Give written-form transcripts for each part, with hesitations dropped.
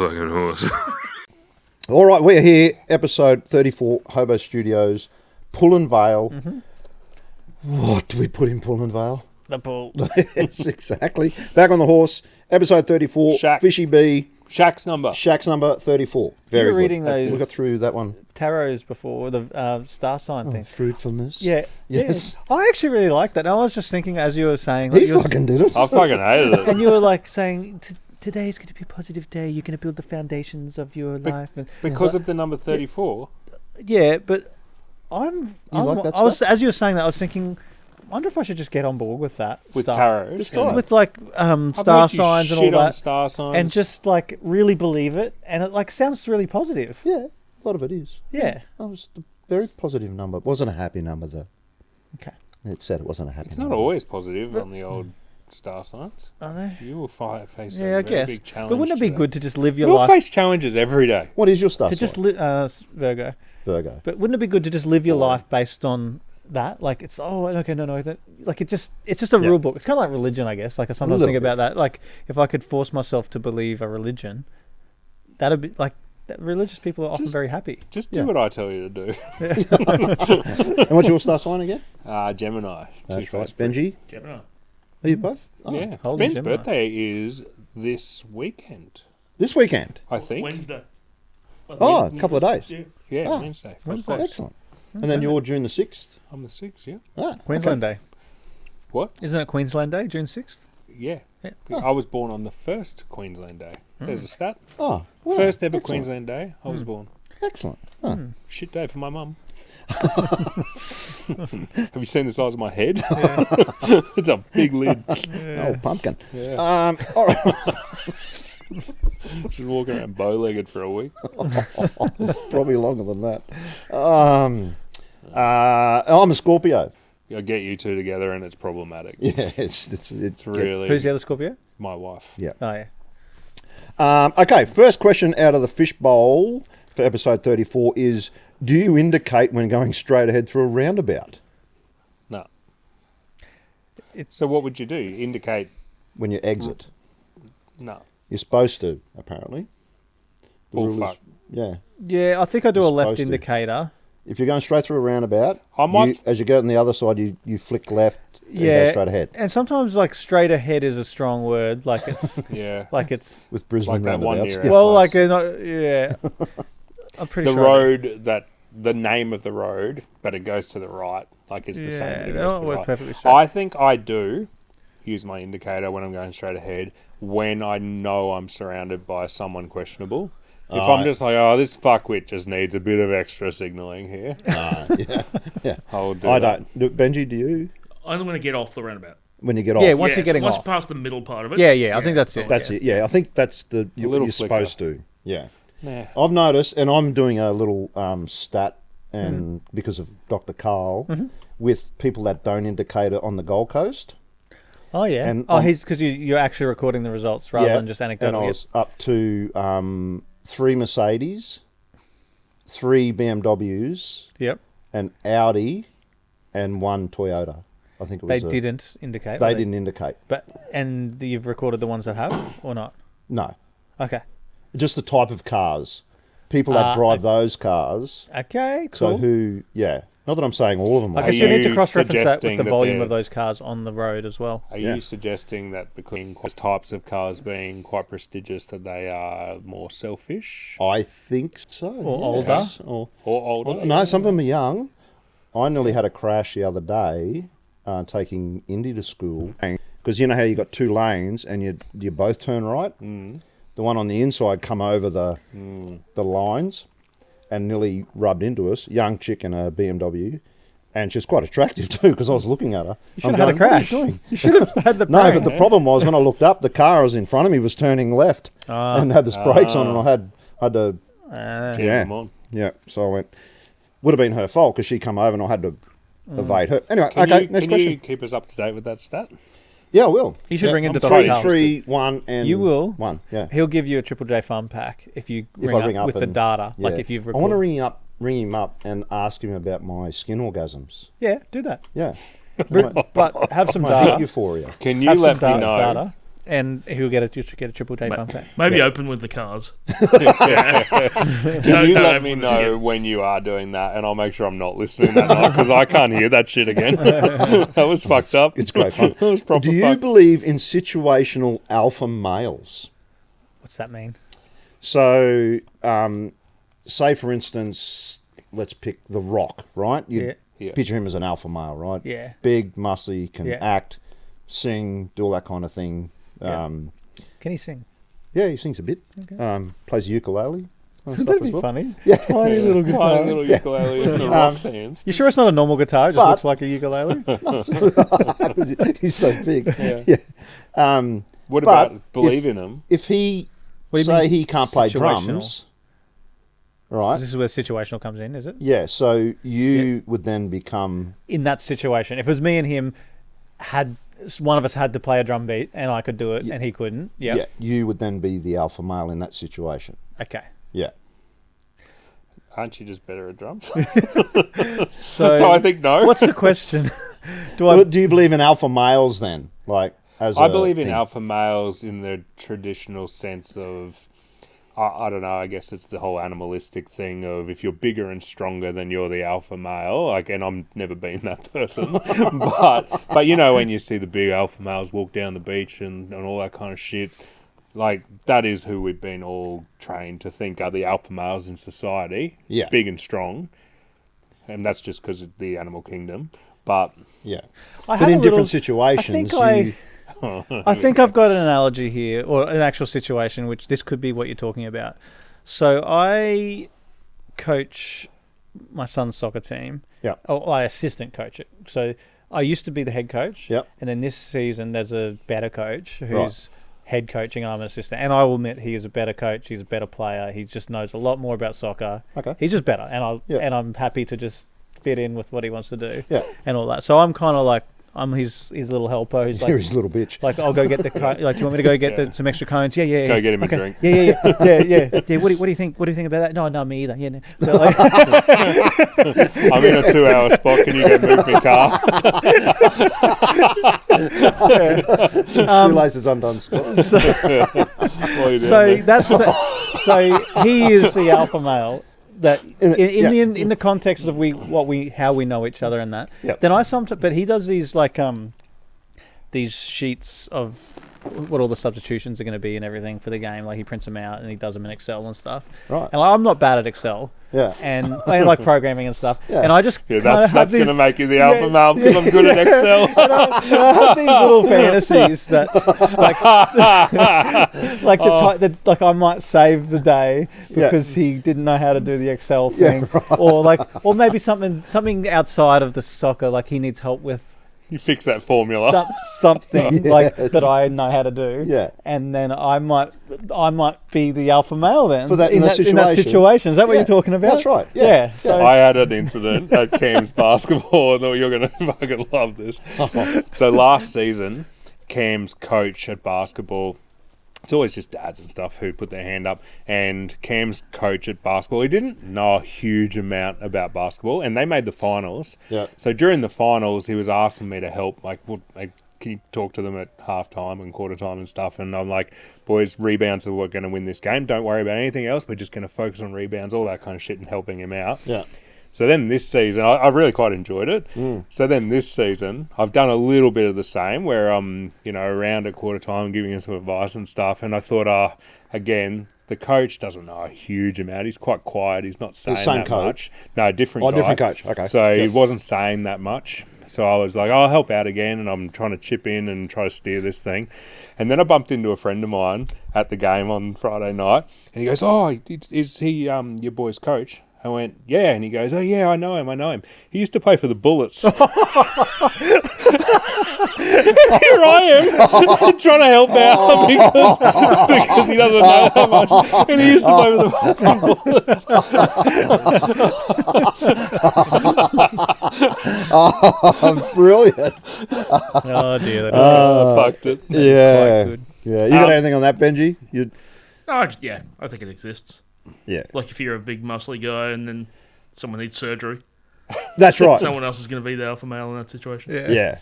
fucking horse. All right, we're here, episode 34, Hobo Studios, Pullen Vale. Mm-hmm. What do we put in Pullen Vale? The pool. Yes, exactly. Back on the horse, episode 34, Shack. Fishy B, Shack's number. Shack's number 34. Very You were good. reading those- We got through that one. Tarots before, the star sign thing. Fruitfulness. Yeah. Yes. Yeah. I actually really liked that. I was just thinking as you were saying. He you were, fucking did it. I fucking hated it. and you were like saying, today is going to be a positive day. You're going to build the foundations of your life. And, Because of the number 34. yeah, but I was as you were saying that, I was thinking, I wonder if I should just get on board with that With stuff. tarot. Just try it. With like star signs and all that, Star signs. and just like really believe it, and it like sounds really positive. Yeah, a lot of it is. Yeah. That was a very positive number. It wasn't a happy number, though. Okay. It said it wasn't a happy It's number. not always positive on the old star signs. I know. You will face Yeah, I a very guess. big challenge. But wouldn't it be today. good to just live your You'll life face challenges every day. What is your stuff? to just Virgo? Virgo. But wouldn't it be good to just live your Boring. life based on that? Like it's like it's just a rule book. It's kind of like religion, I guess. Like I sometimes little think about that. Like if I could force myself to believe a religion, that'd be like religious people are often Just- very happy. Just do Yeah. what I tell you to do. And what's your star sign again? Gemini. That's right. Two-faced Benji, Gemini. are you both? Oh, Yeah. Holy Ben's Gemini. birthday is this weekend, This weekend. I think. Wednesday. Oh, a couple of days. Yeah. Yeah, Ah, Wednesday. Wednesday. Excellent. And then you're June the 6th. I'm the 6th, yeah. Ah, Queensland Day. What? Isn't it Queensland Day, June 6th? Yeah. Yeah. I was born on the first Queensland Day. There's a stat. Oh, wow. First ever Excellent. Queensland Day, I was born. Excellent. Oh. Shit day for my mum. Have you seen the size of my head? It's a big lid. Oh, pumpkin. Yeah. All right. She's walking around bow-legged for a week. Probably longer than that. I'm a Scorpio. I'll get you two together and it's problematic. Yeah, it's It's really Who's the other Scorpio? my wife. Yeah. Oh yeah. Okay, first question out of the fishbowl for episode 34 is, do you indicate when going straight ahead through a roundabout? No. So what would you do? Indicate? When you exit? No. You're supposed to, apparently. The rule is- Bullfuck. Yeah. Yeah, I think I do You're a left supposed to. indicator. If you're going straight through a roundabout, I might as you go on the other side, you flick left and go Yeah. straight ahead. And sometimes like straight ahead is a strong word. Like it's Yeah. like it's With Brisbane Like that one roundabouts. near Yeah. well place. like yeah. I'm pretty The sure. I do. road the name of the road, but it goes to the right. Like it's the same, but it that goes to don't the work right. perfectly straight. I think I do use my indicator when I'm going straight ahead when I know I'm surrounded by someone questionable. If I'm just like, oh, this fuckwit just needs a bit of extra signalling here, Yeah. I'll do I that. don't. Benji, do you? I'm going to get off the roundabout. When you get off? Yeah, once you're getting once off. past the middle part of it. Yeah, I think that's it. That's it. Yeah, I think that's you're little supposed to. Yeah. Nah. I've noticed, and I'm doing a little stat, and because of Dr. Carl, with people that don't indicate it on the Gold Coast. Oh yeah. And He's because you're actually recording the results rather than just And I anecdotally. was up to 3 Mercedes, 3 BMWs, Yep. an Audi, and 1 Toyota. I think it They was. didn't indicate. They didn't indicate. And you've recorded the ones that have or not? No, Okay. just the type of cars, people that drive those cars. Okay. So Cool. not that I'm saying all of them. I are. guess you need to you cross-reference that with suggesting the that volume they're- of those cars on the road as well. Are Yeah. you suggesting that because those types of cars being quite prestigious that they are more selfish I think so. Or yes. Or or older? no, some of them are young. I nearly had a crash the other day taking Indy to school. Because you know how you got 2 lanes and you both turn right? Mm. The one on the inside come over the lines and nearly rubbed into us. Young chick in a BMW. And she's quite attractive too because I was looking at her. You should have had a crash. What are you doing? You should have had the No, prank. but the problem was when I looked up, the car I was in front of me was turning left and had the brakes on, and I had to, Jam yeah. them on. yeah. So I went. Would have been her fault because she come over and I had to evade her. Anyway, Can okay, you, next can question. you keep us up to date with that stat? Yeah, I will. You should ring into I'm Dr. three, Carl. 3, 1, and You will. 1. Yeah. He'll give you a Triple J fun pack if you If ring, I ring up up with the and- data. Yeah. Like if you've I want to recorded. ring him up and ask him about my skin orgasms. Yeah, do that. Yeah. But have some My heat data. euphoria. Can you Have let some me know? data. and he'll get a Triple J fun pack. Maybe open with the cars. Can you let me know when you are doing that, and I'll make sure I'm not listening that night because I can't hear that shit again. That was fucked up. It's great fun. That was proper Do you fucked. believe in situational alpha males? What's that mean? So, say for instance, let's pick The Rock, right? You picture him as an alpha male, right? Yeah. Big, muscly, can act, sing, do all that kind of thing. Can he sing? Yeah, he sings a bit. Okay. Plays ukulele. That'd be funny. Yeah. Tiny little guitar. Tiny little ukulele in the Rock's hands. You sure it's not a normal guitar? It just looks like a ukulele? He's so big. Yeah. Yeah. What about believe in him? If he, say he can't play drums, right? This is where situational comes in, is it? Yeah, so you would then become... In that situation. If it was me and him, one of us had to play a drum beat and I could do it and he couldn't. Yep. Yeah, you would then be the alpha male in that situation. Okay. Yeah. Aren't you just better at drums? So I think no. What's the question? Do you believe in alpha males then? Like, I believe in alpha males in the traditional sense of, I don't know, I guess it's the whole animalistic thing of if you're bigger and stronger, then you're the alpha male. Like, and I've never been that person. but you know, when you see the big alpha males walk down the beach and all that kind of shit, like, that is who we've been all trained to think are the alpha males in society. Yeah. Big and strong. And that's just because of the animal kingdom. But... Yeah. But in different situations... I think I've got an analogy here, or an actual situation, which this could be what you're talking about. So I coach my son's soccer team. Yeah. Or I assistant coach it. So I used to be the head coach. Yep. And then this season there's a better coach who's head coaching and I'm an assistant. And I will admit he is a better coach. He's a better player. He just knows a lot more about soccer. Okay. He's just better. And I'm happy to just fit in with what he wants to do. Yeah. And all that. So I'm kind of like, I'm his little helper. He's like, you're his little bitch. Like, I'll go get the like. Do you want me to go get some extra cones? Yeah. Go get him a drink. Yeah. What do you think? What do you think about that? No, me either. Yeah. No. So, like, I'm in a 2-hour spot. Can you go move my car? Shoelaces undone, Scott. So he is the alpha male. That in the context of how we know each other and that, then but he does these like these sheets of what all the substitutions are going to be and everything for the game. Like he prints them out and he does them in Excel and stuff. Right. And I'm not bad at Excel. Yeah. And I like programming and stuff. Yeah. And I just that's going to make you the alpha male because I'm good at Excel. and I have these little fantasies that like I might save the day because he didn't know how to do the Excel thing, or maybe something outside of the soccer, like he needs help with. You fix that formula. Something like that I know how to do. Yeah. And then I might be the alpha male then. For that, in that situation. Is that what you're talking about? That's right. Yeah. So I had an incident at Cam's basketball. I thought you're going to fucking love this. So last season, Cam's coach at basketball, it's always just dads and stuff who put their hand up, and Cam's coach at basketball, he didn't know a huge amount about basketball, and they made the finals. Yeah. So during the finals, he was asking me to help, can you talk to them at halftime and quarter time and stuff? And I'm like, boys, rebounds are what going to win this game. Don't worry about anything else. We're just going to focus on rebounds, all that kind of shit, and helping him out. Yeah. So then this season, I really quite enjoyed it. So then this season, I've done a little bit of the same where I'm, around at quarter time giving him some advice and stuff. And I thought, again, the coach doesn't know a huge amount. He's quite quiet. He's not saying that much. No, different guy. Different coach. Okay. So he wasn't saying that much. So I was like, I'll help out again. And I'm trying to chip in and try to steer this thing. And then I bumped into a friend of mine at the game on Friday night. And he goes, is he your boy's coach? I went, yeah. And he goes, oh, yeah, I know him. He used to play for the Bullets. Here I am trying to help out because he doesn't know that much. And he used to play for the fucking Bullets. Brilliant. Oh, dear. I fucked it. Yeah. Quite good. Yeah. You got anything on that, Benji? I think it exists. Yeah. Like if you're a big muscly guy and then someone needs surgery. That's right. Someone else is going to be the alpha male in that situation. Yeah.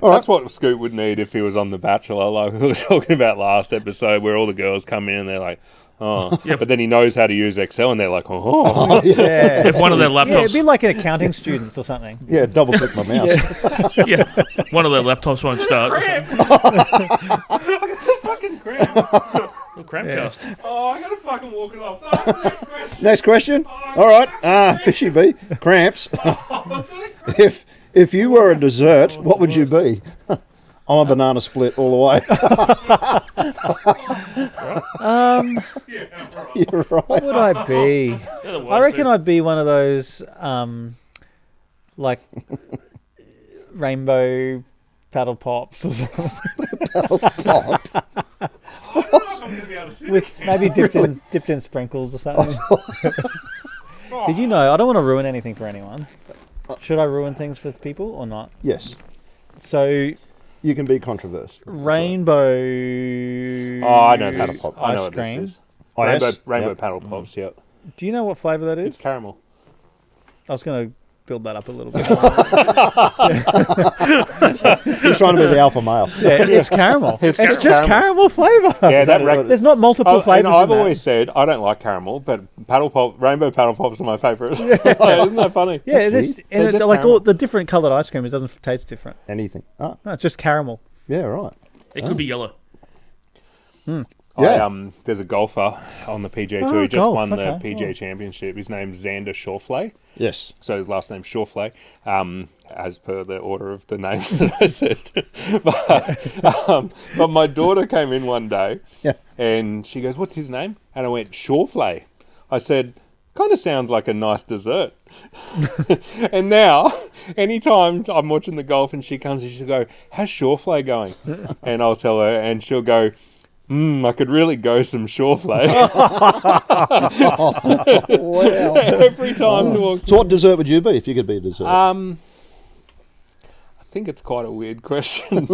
That's what Scoot would need if he was on The Bachelor, like we were talking about last episode, where all the girls come in and they're like, oh, but then he knows how to use Excel and they're like, oh. Yeah. If one of their laptops, Yeah, it'd be like an accounting students or something. Yeah, double click my mouse. yeah, one of their laptops won't start. Fucking cramp. Little crampcast. Oh, I gotta fucking walk it off. Oh, next question. Next question. All right, Fishy B, cramps. If you were a dessert, what would you be? I'm a banana split all the way. You're right. What would I be? I reckon I'd be one of those, like, rainbow paddle pops or something. Paddle pop. With maybe dipped in sprinkles or something. Did you know? I don't want to ruin anything for anyone. Should I ruin things for people or not? Yes. So You can be controversial. rainbow. Oh, I know this. Paddle pop. I know Ice what this cream. is. Oh, Rainbow, yes? rainbow Yep. paddle pops. Yep. Do you know what flavour that is? It's caramel. I was going to build that up a little bit. He's trying to be the alpha male. Yeah, it's caramel. It's just caramel flavour. Yeah, that There's not multiple flavours. And I've in that. always said I don't like caramel, but rainbow paddle pops are my favourite. Isn't that funny? Yeah, Actually, and just like caramel. all the different coloured ice cream, it doesn't taste different. Anything. Oh, No, it's just caramel. yeah, right. It could be yellow. Yeah. There's a golfer on the PGA Oh, Tour. He just golf, won the okay. PGA Championship. His name's Xander Schauffele. Yes. So his last name's Schauffele, as per the order of the names that I said. But my daughter came in one day, Yeah. and she goes, "What's his name?" And I went, "Schauffele." I said, "Kind of sounds like a nice dessert." And now, anytime I'm watching the golf and she comes and she'll go, "How's Schauffele going?" And I'll tell her, and she'll go, I could really go some Schauffele. Wow. Every time she walks. So what dessert would you be if you could be a dessert? I think it's quite a weird question.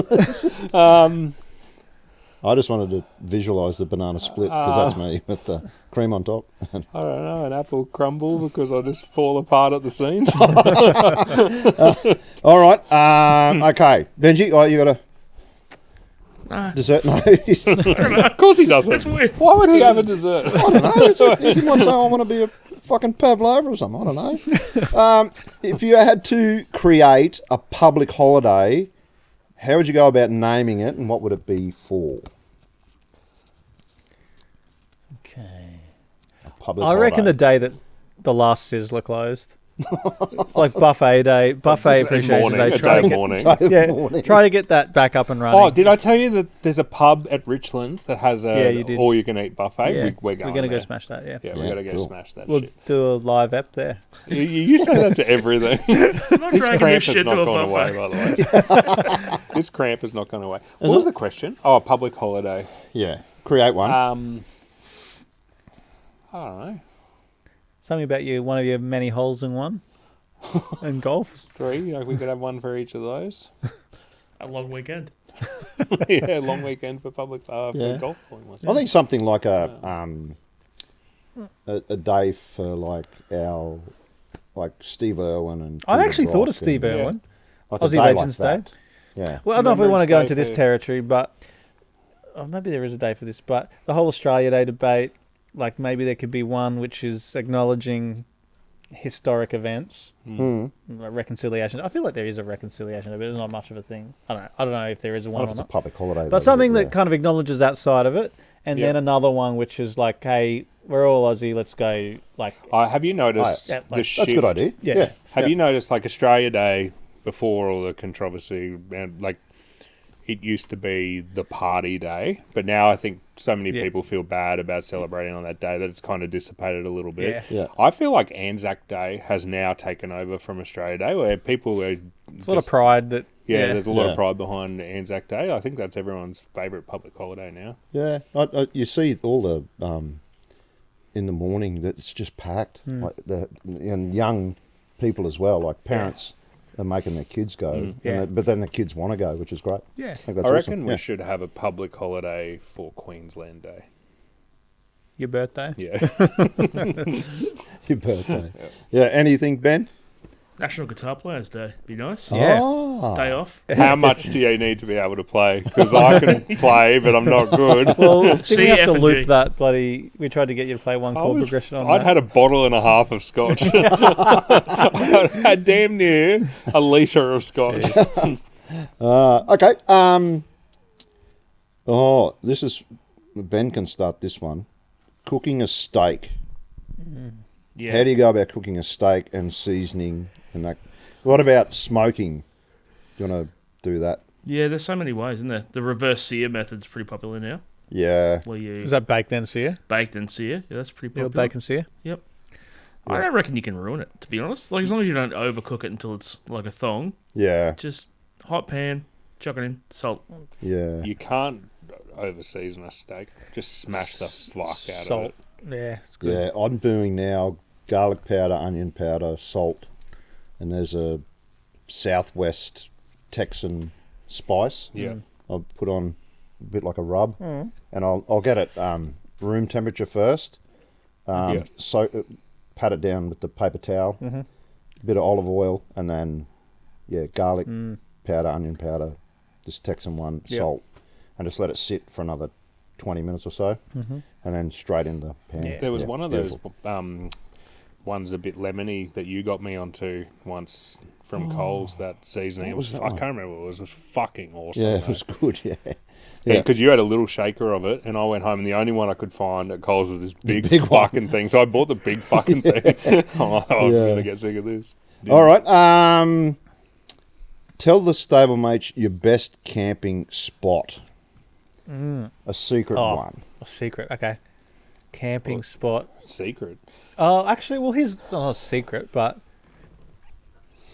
I just wanted to visualise the banana split because that's me with the cream on top. I don't know, an apple crumble because I just fall apart at the seams. All right. Okay. Benji, you got a dessert? No. Of course he doesn't. It's weird. Why would he have a dessert? I don't know. You might say I want to be a fucking pavlova or something. I don't know. If you had to create a public holiday, how would you go about naming it and what would it be for? Okay. A public I reckon the holiday. day that the last Sizzler closed. It's like buffet day, buffet appreciation morning, day. a Try day to of get, morning. Morning. try to get that back up and running. Oh, did I tell you that there's a pub at Richlands that has Yeah, a you did. all-you-can-eat buffet? Yeah, We're going gonna go there. smash that. Yeah, Yeah, Yeah, we got to go cool. smash that we'll shit. do a live app there. You say that to everything. I'm not This dragging cramp this has shit not to a gone away, buffet. by the way. This cramp has not gone away. What was the question? Oh, a public holiday. Yeah. Create one. I don't know. Something about one of your many holes in one, in golf. 3. Like we could have one for each of those. A long weekend. Yeah, long weekend for public for Yeah. golf. Pointless. I think something like a day for like Steve Irwin and I Peter actually thought Brock of Steve and- Irwin. like a Aussie day like Legends Day. that. Yeah. Well, I don't know if we want to Remembrance go Day into this for- territory, but maybe there is a day for this. But the whole Australia Day debate, like maybe there could be one which is acknowledging historic events, Mm. like reconciliation. I feel like there is a reconciliation, but it's not much of a thing. I don't know if there is I one don't know or if it's a not. public holiday. But something that kind of acknowledges that side of it, and Yeah. then another one which is like, hey, we're all Aussie, let's go. Like, Have you noticed Yeah, the like- shift? That's a good idea. Yeah. Have you noticed like Australia Day before all the controversy and like it used to be the party day, but now I think so many Yeah. people feel bad about celebrating on that day that it's kind of dissipated a little bit. Yeah. Yeah. I feel like Anzac Day has now taken over from Australia Day, where people are it's a lot of pride that. yeah, there's a lot Yeah. of pride behind Anzac Day. I think that's everyone's favourite public holiday now. Yeah. You see all the in the morning that it's just packed. Like and young people as well, like parents are making their kids go. and Yeah. but then the kids want to go, which is great. Yeah. I think that's I awesome. reckon Yeah. we should have a public holiday for Queensland Day. Your birthday. Yeah. Your birthday. Yeah. Anything, Ben? National Guitar Players Day. Be nice. Yeah. Oh. Day off. How much do you need to be able to play? Because I can play, but I'm not good. Well, didn't C, we have F, to and loop G. that bloody... We tried to get you to play one chord progression on I'd that. had a bottle and a half of scotch. I had damn near a litre of scotch. Okay. Oh, this is... Ben can start this one. Cooking a steak. Yeah. How do you go about cooking a steak and seasoning and that? What about smoking? Do you want to do that? Yeah, there's so many ways, isn't there? The reverse sear method's pretty popular now. Yeah. Where you Is that baked then sear? baked and sear. Yeah, that's pretty The old popular. bacon sear? Yep. I don't reckon you can ruin it, to be honest. Like, as long as you don't overcook it until it's like a thong, Yeah. just hot pan, chuck it in, salt. Yeah. You can't over season a steak. Just smash the fuck out Salt. of it. Yeah, it's good. Yeah. I'm doing now garlic powder, onion powder, salt, and there's a Southwest Texan spice. Yeah. I'll put on a bit like a rub, and I'll get it room temperature first. Yeah. So pat it down with the paper towel, a bit of olive oil, and then garlic powder, onion powder, this Texan one, Yeah. salt, and just let it sit for another 20 minutes or so, and then straight in the pan. Yeah. There was one of those beautiful. ones a bit lemony that you got me onto once from Coles, that seasoning. What was that I one? can't remember what it was. It was fucking awesome. Yeah, though. it was good. Yeah, Yeah, yeah. because you had a little shaker of it, and I went home, and the only one I could find at Coles was this big, big one. fucking thing. So I bought the big fucking thing. I'm like, I'm Yeah. gonna get sick of this. All right. Tell the stablemates your best camping spot. A secret Oh. one. A secret. Okay. Camping spot. Secret. Oh, actually, well, here's not a secret, but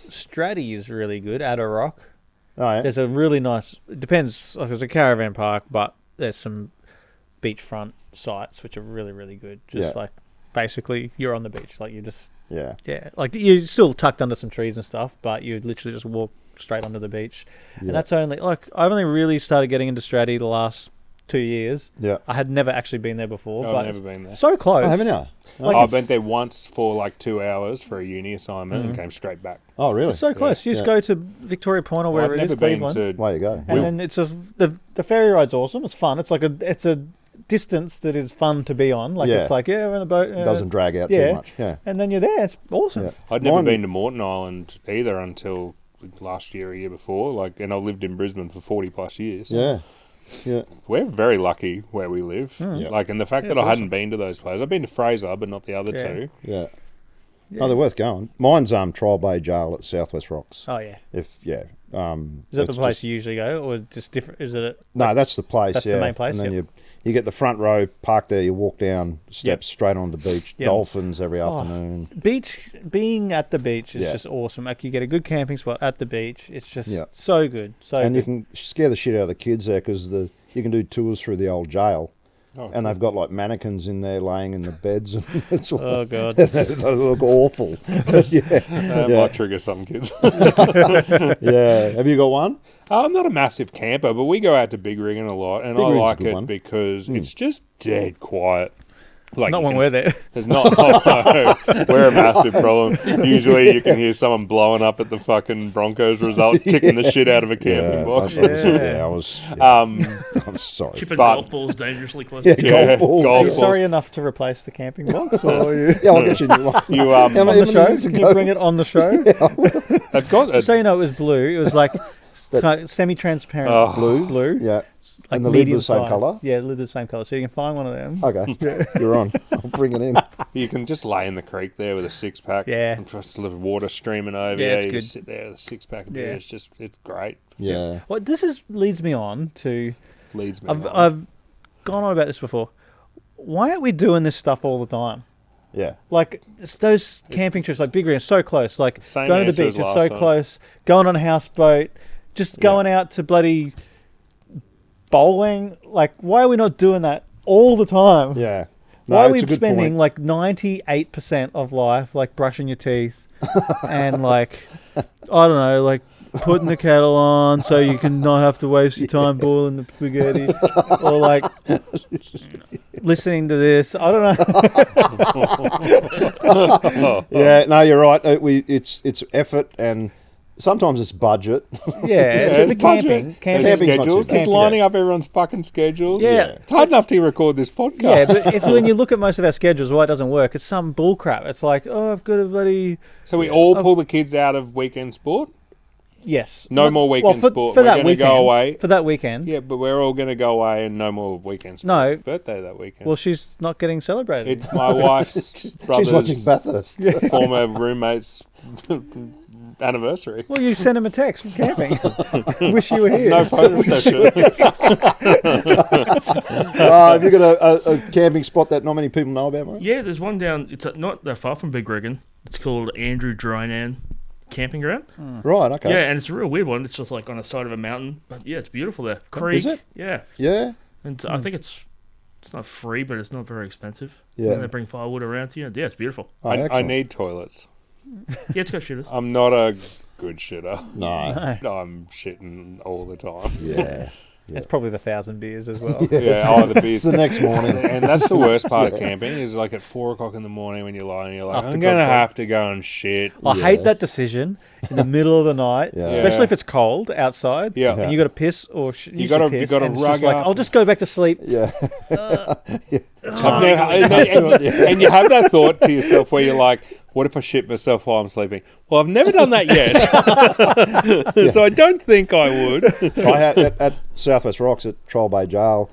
Stratty is really good at a rock. Oh, yeah. There's a really nice. It depends. Like, there's a caravan park, but there's some beachfront sites which are really, really good. Just Yeah. like basically you're on the beach, like you just Yeah. like you're still tucked under some trees and stuff, but you literally just walk straight onto the beach. Yeah. And that's only like I've only really started getting into Stratty the last 2 years. Yeah. I had never actually been there before, but I've never been there. so close. Oh, haven't you? Like I it's- went there once for like 2 hours for a uni assignment and came straight back. Oh, really? It's so close. You just Yeah. go to Victoria Point or Well, wherever I've it is, never been Cleveland, to. Way you go. and then it's the ferry ride's awesome. It's fun. It's like it's a distance that is fun to be on. Like Yeah. it's like we're in a boat. Doesn't drag out yeah. too much. Yeah. And then you're there. It's awesome. Yeah. I'd never Mine- been to Moreton Island either until last year, a year before. Like, and I lived in Brisbane for 40 plus years. Yeah. Yeah. We're very lucky where we live. Yeah. Like, and the fact Yeah, that it's I hadn't awesome. been to those places. I've been to Fraser, but not the other Yeah. two. Yeah. Yeah. Oh, they're worth going. Mine's Trial Bay Jail at Southwest Rocks. Oh yeah. If Is that the it's place just- you usually go, or just different? Is it? No, that's the place. That's the yeah. main place, And then yep. you get the front row, park there. You walk down steps straight on the beach. Yep. Dolphins every Oh, afternoon. Beach being at the beach is Yeah. just awesome. Like you get a good camping spot at the beach. It's just Yeah. so good. So And good. you can scare the shit out of the kids there because you can do tours through the old jail, Oh, and they've got like mannequins in there laying in the beds, and it's all, Oh god. they look awful. But yeah, that yeah. might trigger some kids. Yeah. Have you got one? I'm not a massive camper, but we go out to Big Riggin a lot, and Big I Rigg's a like good it one. because it's just dead quiet. Like Not you when can we're there. There's not. Oh, no, we're a massive problem. Usually, you can hear someone blowing up at the fucking Broncos result, kicking the shit out of a camping box. I was sorry. Chipping But- golf balls dangerously close. Yeah, Yeah, golf balls. Are golf you balls. sorry enough to replace the camping box, or you Yeah, I'll get you a new one. You How on many the show? years Can ago? you bring it on the show? I've got So you know, it was blue. It was like kind of semi-transparent Oh. blue. Yeah. Like And the lid medium was the same size. colour? Yeah, the lid is the same color. So you can find one of them. Okay. You're on. I'll bring it in. You can just lay in the creek there with a 6-pack. Yeah. And just the water streaming over. Yeah, Yeah, it's you good. just sit there with a 6-pack of Yeah. beer. It's great. Yeah. Well, leads me on to. Leads me. I've on. I've gone on about this before. Why aren't we doing this stuff all the time? Yeah. Like it's those camping trips, like Big Ring, is so close. Like It's the same going to the answer beach as is so last time. close. Going on a houseboat, just going out to bloody bowling. Like, why are we not doing that all the time? Yeah. No, Why are we it's a good spending point. like 98% of life like brushing your teeth and like I don't know, like putting the kettle on so you can not have to waste your time boiling the spaghetti, or like listening to this. I don't know. Yeah, no, you're right. It's effort and sometimes it's budget. Yeah, the it's budget. camping There's Camping's not too schedules. bad. There's lining up everyone's fucking schedules. Yeah. It's hard enough to record this podcast. Yeah, but when you look at most of our schedules, why it doesn't work, it's some bullcrap. It's like, oh, I've got a bloody... So we all pull the kids out of weekend sport? Yes. No more weekend sport. For We're that going to weekend, go away. For that weekend. Yeah, but we're all going to go away and no more weekend sport. No. Birthday that weekend. Well, she's not getting celebrated. It's my wife's brother's She's watching Bathurst. former roommate's anniversary. Well, you sent him a text from camping. Wish you were here. No photo session. Have you got a camping spot that not many people know about, mate? Yeah, there's one down. It's not that far from Big Regan. It's called Andrew Drynan Camping Ground. Right, okay. Yeah, and it's a real weird one. It's just like on the side of a mountain, but yeah, it's beautiful there. Creek. Is it? Yeah, Yeah? and I think it's not free, but it's not very expensive. Yeah. And they bring firewood around to you. Yeah, it's beautiful. Oh, I excellent. need toilets. Yeah, it's got shitters. I'm not a good shitter. No. I'm shitting all the time. Yeah. It's probably the 1,000 beers as well. Yeah, the It's beers. the next morning. And that's the worst part of camping is like at 4 o'clock in the morning when you're lying, you're like, After I'm going to God. have to go and shit. I hate that decision in the middle of the night, Yeah. especially Yeah. if it's cold outside. Yeah. And you got to piss or You gotta rug like, up. I'll just go back to sleep. Yeah. And you have that thought to yourself where you're like, what if I shit myself while I'm sleeping? Well, I've never done that yet. So I don't think I would. I had at Southwest Rocks at Troll Bay Jail,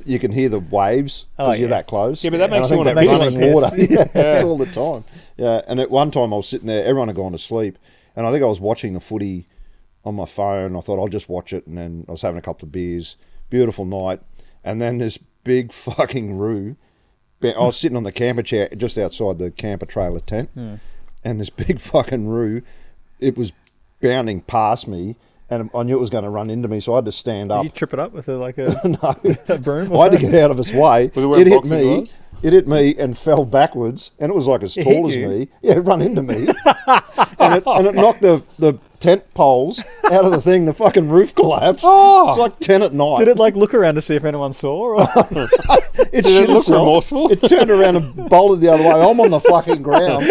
you can hear the waves because you're that close. Yeah, but that makes And you I want think to that piss. runs water. Yeah, it's all the time. Yeah, and at one time I was sitting there, everyone had gone to sleep, and I think I was watching the footy on my phone. I thought I'll just watch it, and then I was having a couple of beers. Beautiful night, and then this big fucking roo. I was sitting on the camper chair just outside the camper trailer tent, and this big fucking roo, it was bounding past me, and I knew it was going to run into me, so I had to stand Did up. you trip it up with a No, broom? I had to get out of its way. Was it wearing boxing gloves? It hit me and fell backwards, and it was like as tall as hit you? me. Yeah, it run into me, and it knocked the tent poles out of the thing. The fucking roof collapsed. Oh. It's like 10 at night. Did it like look around to see if anyone saw? Or? It Did shit it look itself. remorseful? It turned around and bolted the other way. I'm on the fucking ground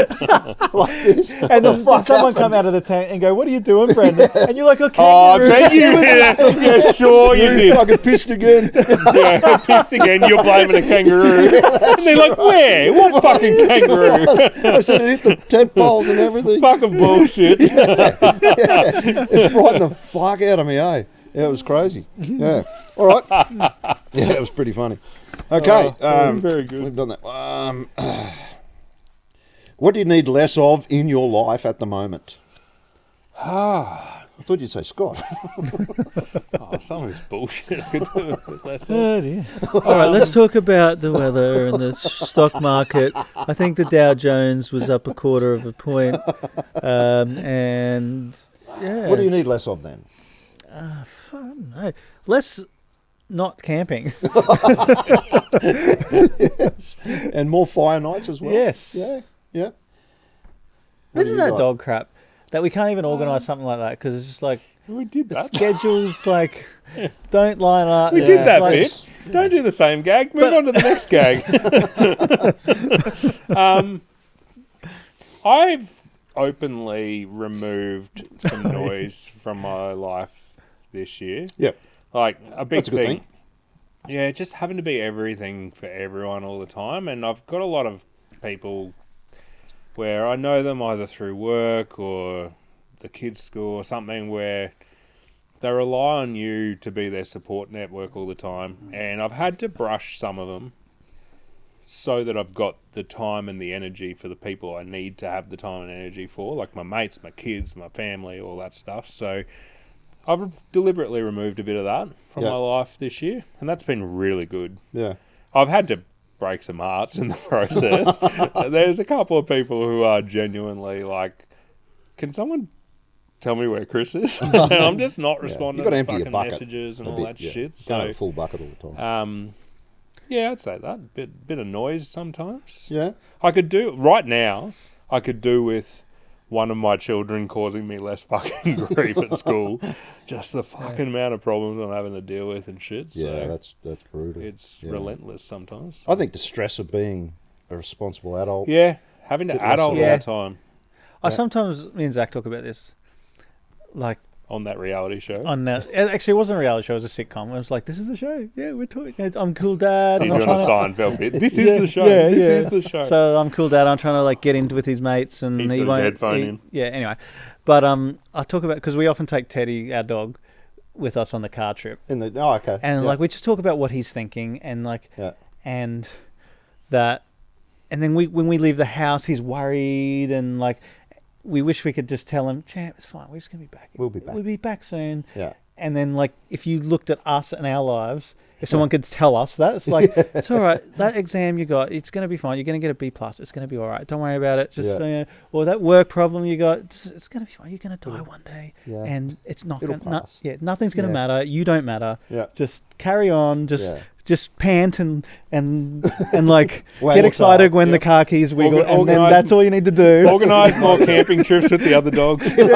like this. And then someone come out of the tent and go, "What are you doing, Brendan?" And you're like, "Okay." Oh, I bet you yeah, sure you You did. fucking pissed again. Yeah, pissed again. You're blaming a kangaroo. And they're like, where? What fucking kangaroo? I said it hit the tent poles and everything. Fucking bullshit. It frightened the fuck out of me, eh? Yeah, it was crazy. Yeah. All right. Yeah, it was pretty funny. Okay. Very good. We've done that. What do you need less of in your life at the moment? I thought you'd say Scott. Oh, some of it's bullshit. I could do a bit less of. Oh dear. All right, let's talk about the weather and the stock market. I think the Dow Jones was up 1/4 of a point, and yeah. What do you need less of then? I don't know. Less not camping. Yes. And more fire nights as well. Yes. Yeah. Yeah. What Isn't do you that got? dog crap that we can't even organise something like that because it's just like We did the that. schedules like don't line up. We It's did that like- bit. Don't do the same gag. Move on to the next gag. I've openly removed some noise from my life this year. Yep. Like a big That's a good thing. thing. Yeah, just having to be everything for everyone all the time. And I've got a lot of people where I know them either through work or the kids' school or something where they rely on you to be their support network all the time. And I've had to brush some of them so that I've got the time and the energy for the people I need to have the time and energy for, like my mates, my kids, my family, all that stuff. So I've deliberately removed a bit of that from Yeah. my life this year, and that's been really good. Yeah. I've had to break some hearts in the process. There's a couple of people who are genuinely like, can someone tell me where Chris is? And I'm just not responding You've got to to empty your fucking bucket messages and a all bit, that yeah. shit. Can't have a So, full bucket all the time. yeah, I'd say that. Bit of noise sometimes. Yeah. I could do, right now, I could do with one of my children causing me less fucking grief at school. Just the fucking amount of problems I'm having to deal with and shit. So Yeah, that's brutal. it's relentless sometimes. I think the stress of being a responsible adult. Yeah, having to Bit less adult all Yeah. the time I sometimes, me and Zach talk about this, like, on that reality show. on actually, it wasn't a reality show; it was a sitcom. I was like, "This is the show. Yeah, we're talking. I'm cool, Dad. So I'm you're doing a trying to- Seinfeld bit. This is the show. This is the show. So I'm cool, Dad. I'm trying to like get in with his mates, and He's he got his won't. headphone in. Yeah. Anyway, but I talk about because we often take Teddy, our dog, with us on the car trip, Okay. and like we just talk about what he's thinking, and like, and that, and then when we leave the house, he's worried, and like. We wish we could just tell him, champ, it's fine. We're just going to be back. We'll be back. We'll be back soon. Yeah. And then, like, if you looked at us and our lives, if someone could tell us that, it's like, it's all right. That exam you got, it's going to be fine. You're going to get a B+. It's going to be all right. Don't worry about it. Just, or that work problem you got, it's going to be fine. You're going to die one day. Yeah. And it's not going to, nothing's going to matter. You don't matter. Yeah. Just carry on. Just pant and like get excited when the car keys wiggle, and then that's all you need to do. Organise more camping trips with the other dogs. You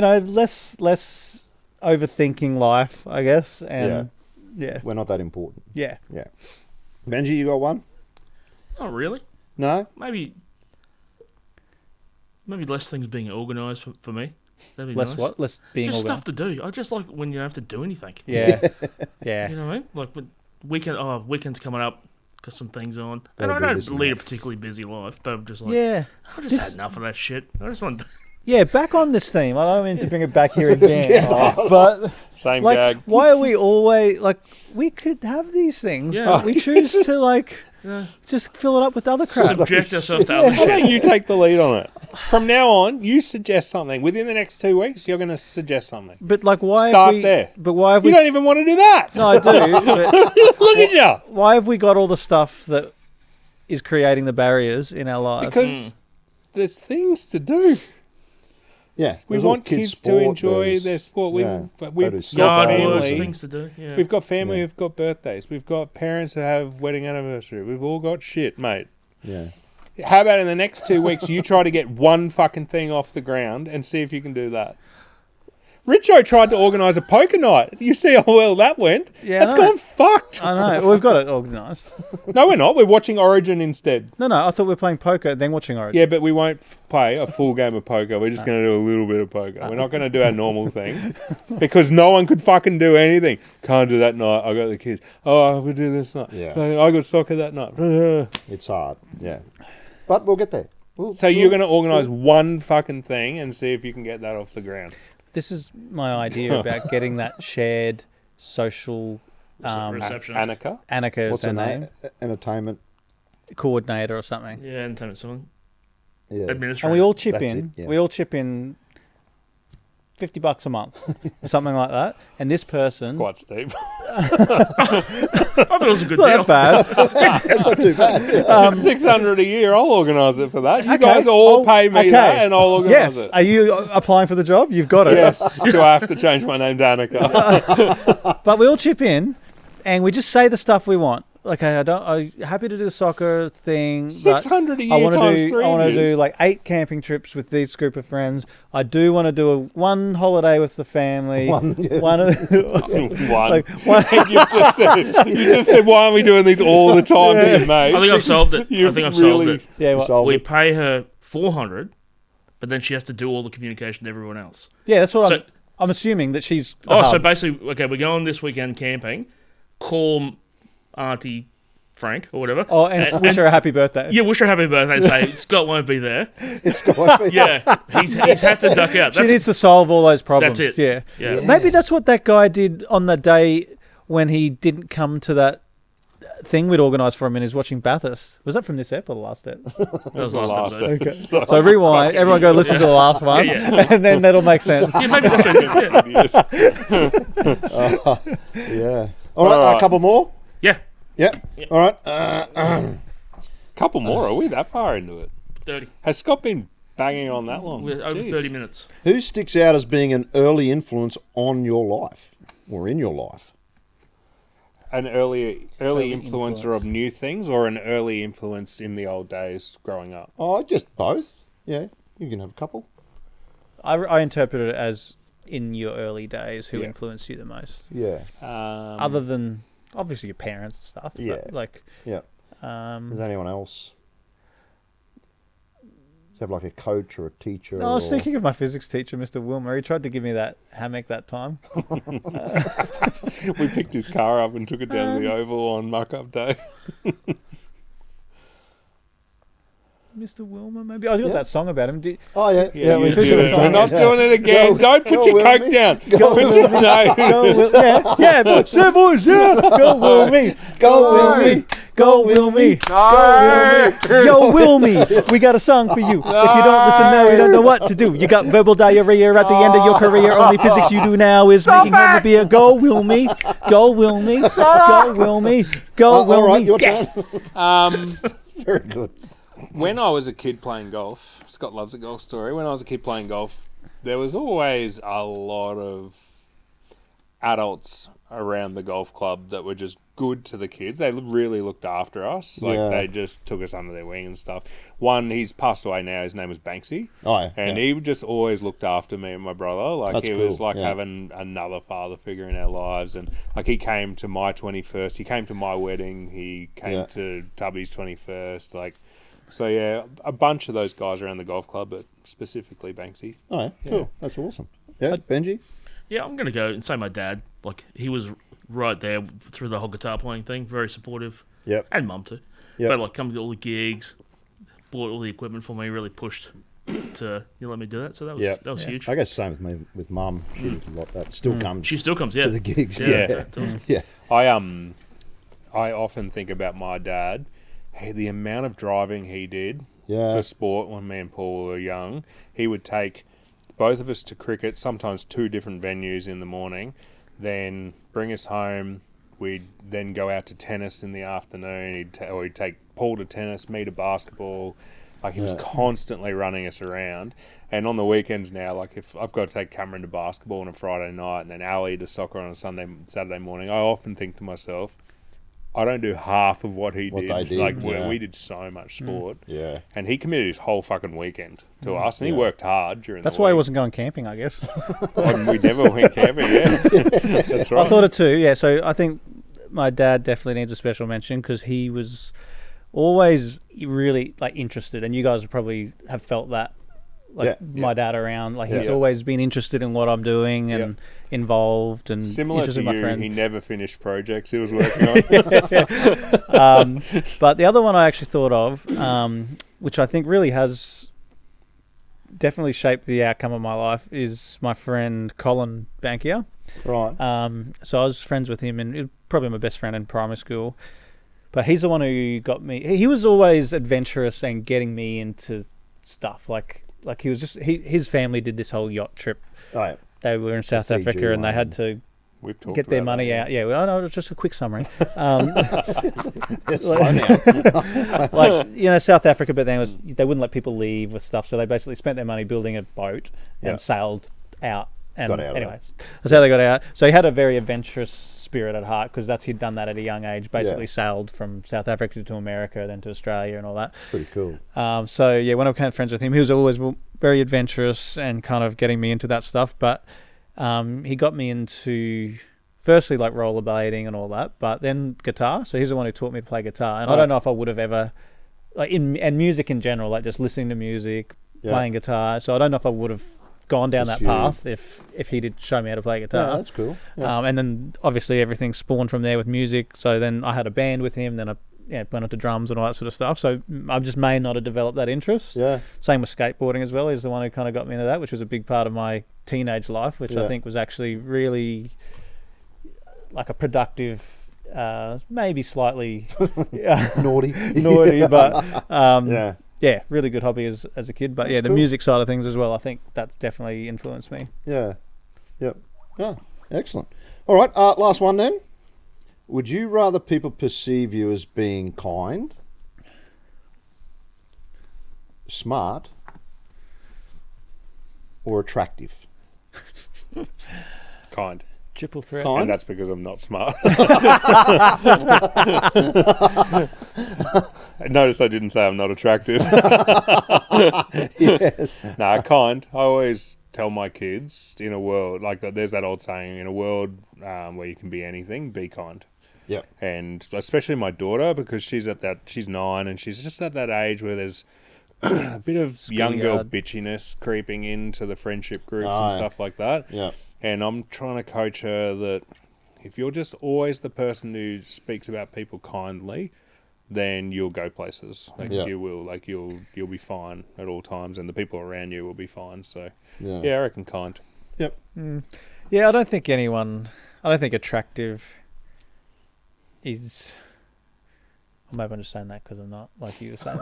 know, less overthinking life, I guess, and we're not that important. Yeah. Benji, you got one? Not really. No. Maybe less things being organised for me. That'd be less nice. what? Less being just organised. stuff to do. I just like when you don't have to do anything. Yeah. Yeah. You know what I mean? Like when weekend's coming up, got some things on, and I don't lead a particularly busy life, but I'm just like, I just had enough of that shit. I just want. Yeah, back on this theme. I don't mean to bring it back here again, but same like, gag. Why are we always like? We could have these things, but we choose to like just fill it up with other crap. Subject ourselves to other Why don't shit. you take the lead on it? From now on, you suggest something. Within the next 2 weeks, you're going to suggest something. But like, why start have we, there? But why have we? You don't even want to do that. No, I do. But Look at you. Why have we got all the stuff that is creating the barriers in our lives? Because there's things to do. Yeah, we want kids to enjoy their sport. We've got family. Things to do. Yeah. We've got family. We've got birthdays. We've got parents who have wedding anniversary. We've all got shit, mate. Yeah. How about in the next 2 weeks, you try to get one fucking thing off the ground and see if you can do that? Richo tried to organise a poker night. You see how well that went? Yeah, that's gone fucked. I know. We've got it organised. No, we're not. We're watching Origin instead. No, I thought we were playing poker, then watching Origin. Yeah, but we won't play a full game of poker. We're just going to do a little bit of poker. We're not going to do our normal thing because no one could fucking do anything. Can't do that night. I got the kids. Oh, we'll do this night. Yeah. I got soccer that night. It's hard. Yeah. But we'll get there. So you're going to organise one fucking thing and see if you can get that off the ground. This is my idea about getting that shared social receptionist. Annika is What's her her name. Entertainment coordinator or something. Yeah, entertainment someone. Yeah. Administrator. And we all chip That's in. it, yeah. We all chip in $50 a month, something like that. And this person, Quite steep. I thought it was a good not deal. that bad. That's not too bad. 600 a year. I'll organise it for that. You Okay. guys all pay me Okay. that, and I'll organise Yes. it. Are you applying for the job? You've got it. Yes. Do I have to change my name to Annika? But we all chip in, and we just say the stuff we want. Like, I'm happy to do the soccer thing. 600 a year I want times to 3 I want to years. do like 8 camping trips with this group of friends. I do want to do one holiday with the family. One, yeah. One. Like one. you just said, why aren't we doing these all the time to your mates? I think I've solved it. You've I think I've solved really- it. Yeah, well, We pay her $400, but then she has to do all the communication to everyone else. yeah. That's what So- I'm assuming that she's. the Oh, so hub. basically, okay, we're going this weekend camping. Call Auntie Frank or whatever. Oh, and wish her a happy birthday. Yeah, wish her a happy birthday and say Scott won't be there. It's got Yeah, he's had to duck out. She needs to solve all those problems. That's it. Yeah. Yeah. Maybe that's what that guy did on the day when he didn't come to that thing we'd organised for him and he was watching Bathurst. Was that from this ep or the last ep? That was the last episode. Okay. So So rewind. Everyone go listen to the last one, Yeah. and then that'll make sense. Yeah, maybe that's what yeah. Yeah. All right, a couple more? Yeah, Yeah. All right. Couple more. Are we that far into it? 30. Has Scott been banging on that long? We're over Jeez. 30 minutes. Who sticks out as being an early influence on your life or in your life? An early influencer influence. of new things, or an early influence in the old days growing up? Oh, just both. Yeah, you can have a couple. I interpret it as in your early days who Yeah. influenced you the most. Yeah. Other than obviously your parents and stuff. Yeah. But like. Yeah. Is there anyone else? Do you have like a coach or a teacher? I was thinking of my physics teacher, Mr. Wilmer. He tried to give me that hammock that time. We picked his car up and took it down to the Oval on muck-up day. Mr. Wilmer, maybe. I got that song about him. Oh, yeah. Yeah, we you took do it. it. We're not doing it again. Go- Don't put go your Wilmy. coke down. Go Put your, no. Yeah, boys, yeah, boys, yeah. Go Wilmy. Go Wilmy. Go Wilmy. No. Yo, Wilmy, we got a song for you. If you don't listen now, you don't know what to do. You got verbal diarrhea at the end of your career. Only physics you do now is making homophobia. Go, Wilmy. Go, Wilmy. Go, Wilmy. Go, All right, Wilmy. your Yeah. turn. Very good. When I was a kid playing golf, Scott loves a golf story. When I was a kid playing golf, there was always a lot of adults around the golf club that were just good to the kids. They really looked after us. Like, they just took us under their wing and stuff. One, he's passed away now. His name was Banksy. Oh, yeah. And he just always looked after me and my brother. Like, That's it was cool, like yeah. having another father figure in our lives. And, like, he came to my 21st. He came to my wedding. He came to Tubby's 21st. Like, so, yeah, a bunch of those guys around the golf club, but specifically Banksy. Oh, yeah. Cool. That's awesome. Yeah, Benji? Yeah, I'm going to go and say my dad. Like, he was right there through the whole guitar playing thing, very supportive. Yep. And mum too. Yep. But, like, come to all the gigs, bought all the equipment for me, really pushed to let me do that. So that was huge. I guess the same with me, with mum. She did a lot that. Still comes She still comes, yeah. to the gigs. Yeah. Yeah. That's awesome. Yeah. I often think about my dad. Hey, the amount of driving he did for sport when me and Paul were young. He would take both of us to cricket, sometimes 2 different venues in the morning, then bring us home. We'd then go out to tennis in the afternoon. He'd take Paul to tennis, me to basketball. Like, he was constantly running us around. And on the weekends now, like, if I've got to take Cameron to basketball on a Friday night and then Ali to soccer on a Saturday morning, I often think to myself, I don't do half of what he did. They did. Like, we did so much sport. Yeah. And he committed his whole fucking weekend to us, and he worked hard during That's the why he week. wasn't going camping, I guess. We never went camping, That's right. I thought it too, yeah. So I think my dad definitely needs a special mention because he was always really, like, interested, and you guys probably have felt that. Like, my dad around, like, he's always been interested in what I'm doing and involved and similar interested to in my you, friends. he never finished projects he was working on. But the other one I actually thought of, which I think really has definitely shaped the outcome of my life, is my friend Colin Bankier. Right. So I was friends with him, and probably my best friend in primary school. But he's the one who got me. He was always adventurous and getting me into stuff. Like he was just his family did this whole yacht trip. Oh, yeah. They were in South Fiji Africa, and they one. had to We've talked get their about money that, out. Yeah, well, no, it's just a quick summary. Slow down. Like, you know, South Africa, but then they wouldn't let people leave with stuff, so they basically spent their money building a boat and sailed out. And Got out, anyways, that's how they got out. So he had a very adventurous spirit at heart because he'd done that at a young age. Basically, sailed from South Africa to America, then to Australia, and all that. Pretty cool. So yeah, when I became friends with him, he was always very adventurous and kind of getting me into that stuff. But he got me into firstly like rollerblading and all that, but then guitar. So he's the one who taught me to play guitar, and I don't know if I would have ever and music in general, like just listening to music, playing guitar. So I don't know if I would have gone down that path if he did show me how to play guitar. Yeah, that's cool. Yeah. And then obviously everything spawned from there with music. So then I had a band with him. Then I went on to drums and all that sort of stuff. So I just may not have developed that interest. Yeah. Same with skateboarding as well. He's the one who kind of got me into that, which was a big part of my teenage life, which I think was actually really like a productive, maybe slightly naughty, but yeah, really good hobby as a kid. But the music side of things as well, I think that's definitely influenced me. Yeah. Yep. Yeah. Excellent. All right. Last one then. Would you rather people perceive you as being kind, smart, or attractive? Kind. Triple threat. Kind? And that's because I'm not smart. Notice I didn't say I'm not attractive. Yes. Nah, kind. I always tell my kids, in a world, like there's that old saying, in a world where you can be anything, be kind. Yep. And especially my daughter, because she's 9 and she's just at that age where there's a bit of young girl bitchiness creeping into the friendship groups and stuff like that. Yeah. And I'm trying to coach her that if you're just always the person who speaks about people kindly, then you'll go places. You will. Like you'll be fine at all times, and the people around you will be fine. So I reckon kind. Yep. Yeah, I don't think attractive is. Or maybe I'm just saying that because I'm not like you were saying.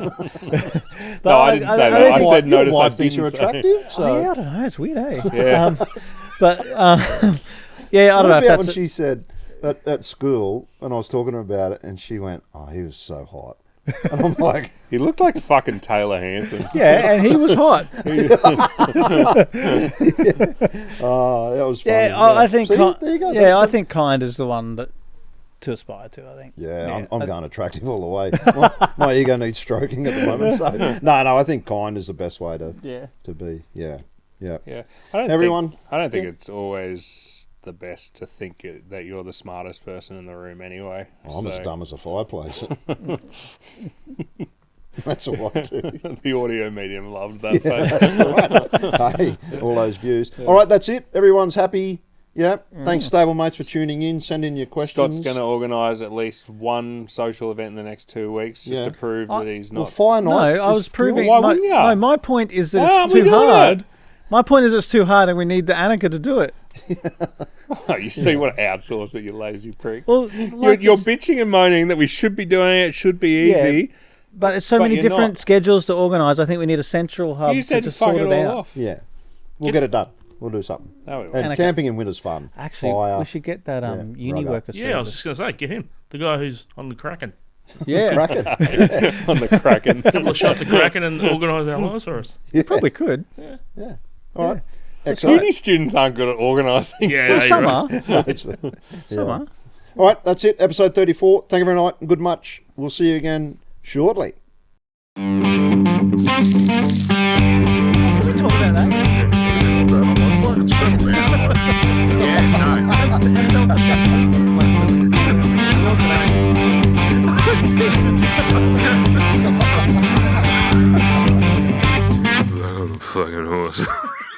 No, I didn't say that. I said notice I think you're attractive. So. Oh, yeah, I don't know. It's weird, eh? Yeah. Yeah, I don't know if that's when she said at school, and I was talking to her about it, and she went, "Oh, he was so hot," and I'm like, "He looked like fucking Taylor Hanson." Yeah, and he was hot. Oh, that was funny. Yeah, I think. See, I think kind is the one that to aspire to. I think. Yeah, I'm going attractive all the way. My ego needs stroking at the moment. So no, I think kind is the best way to be. Yeah. I don't think it's always the best to think that you're the smartest person in the room anyway. I'm as dumb as a fireplace. That's all I do. The audio medium loved that. That's right. Hey, all those views. Yeah. All right, that's it. Everyone's happy. Yeah. Thanks, stablemates, for tuning in. Send in your questions. Scott's going to organise at least one social event in the next 2 weeks just to prove that he's not. Well, fire night. No, I was proving. Why wouldn't you? No, my point is that it's too hard. My point is it's too hard, and we need the Annika to do it. You want to outsource it, you lazy prick. Well, you're bitching and moaning that we should be doing it. It should be easy. Yeah, but it's so many different schedules to organise. I think we need a central hub to just fuck sort it out. all off. Yeah, we'll get it done. We'll do something. And camping in winter's fun. Actually, we should get that uni worker. Yeah, I was just going to say, get him. The guy who's on the Kraken. Yeah. Kraken. On the Kraken. A couple of shots of Kraken and organise our lives for us. You probably could. Yeah. All right. Uni students aren't good at organising. Yeah, some are. Some are. All right, that's it. Episode 34. Thank you very much. Good much. We'll see you again shortly. Can we talk about that? Fucking horse.